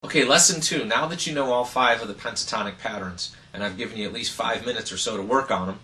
Okay, lesson 2. Now that you know all 5 of the pentatonic patterns, and I've given you at least 5 minutes or so to work on them,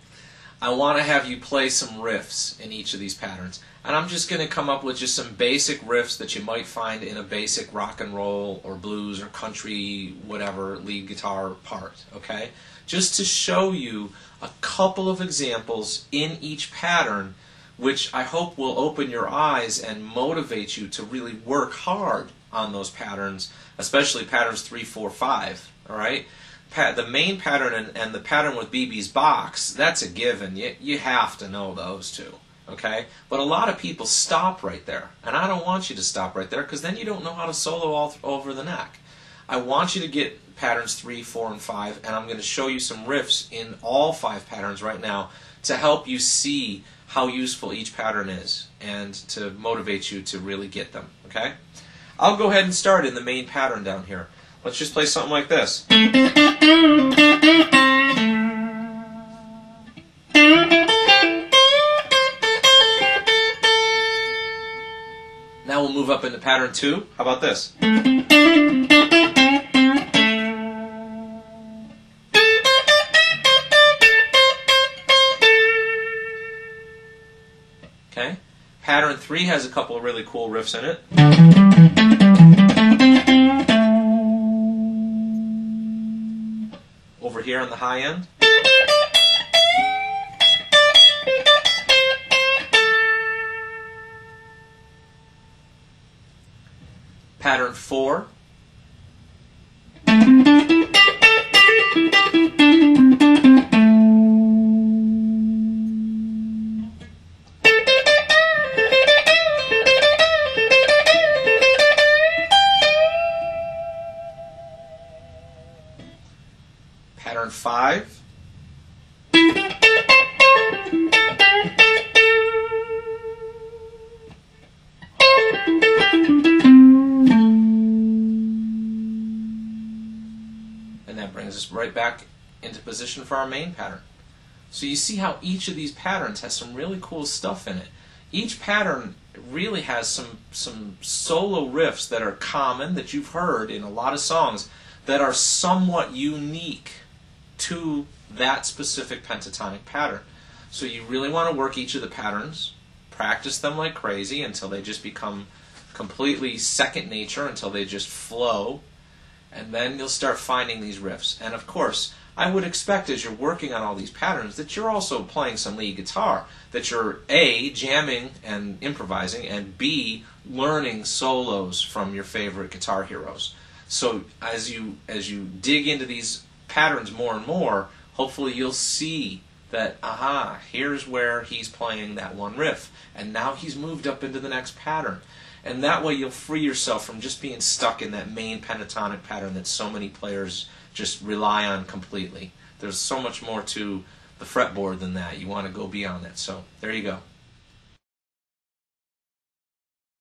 I want to have you play some riffs in each of these patterns. And I'm just going to come up with just some basic riffs that you might find in a basic rock and roll or blues or country, whatever, lead guitar part, okay? Just to show you a couple of examples in each pattern, which I hope will open your eyes and motivate you to really work hard on those patterns, especially patterns 3, 4, 5, all right? The main pattern and the pattern with BB's box, that's a given. You have to know those two, okay? But a lot of people stop right there, and I don't want you to stop right there because then you don't know how to solo all over the neck. I want you to get patterns 3, 4, and 5, and I'm going to show you some riffs in all 5 patterns right now to help you see how useful each pattern is and to motivate you to really get them, okay? I'll go ahead and start in the main pattern down here. Let's just play something like this. Now we'll move up into pattern 2. How about this? Okay. Pattern 3 has a couple of really cool riffs in it. Over here on the high end. Pattern 4. Pattern 5. And that brings us right back into position for our main pattern. So you see how each of these patterns has some really cool stuff in it. Each pattern really has some solo riffs that are common, that you've heard in a lot of songs, that are somewhat unique to that specific pentatonic pattern. So you really want to work each of the patterns, practice them like crazy until they just become completely second nature, until they just flow, and then you'll start finding these riffs. And of course, I would expect as you're working on all these patterns that you're also playing some lead guitar, that you're A, jamming and improvising, and B, learning solos from your favorite guitar heroes. So as you dig into these patterns more and more, hopefully you'll see that, aha, here's where he's playing that one riff, and now he's moved up into the next pattern. And that way you'll free yourself from just being stuck in that main pentatonic pattern that so many players just rely on completely. There's so much more to the fretboard than that. You want to go beyond that. So there you go.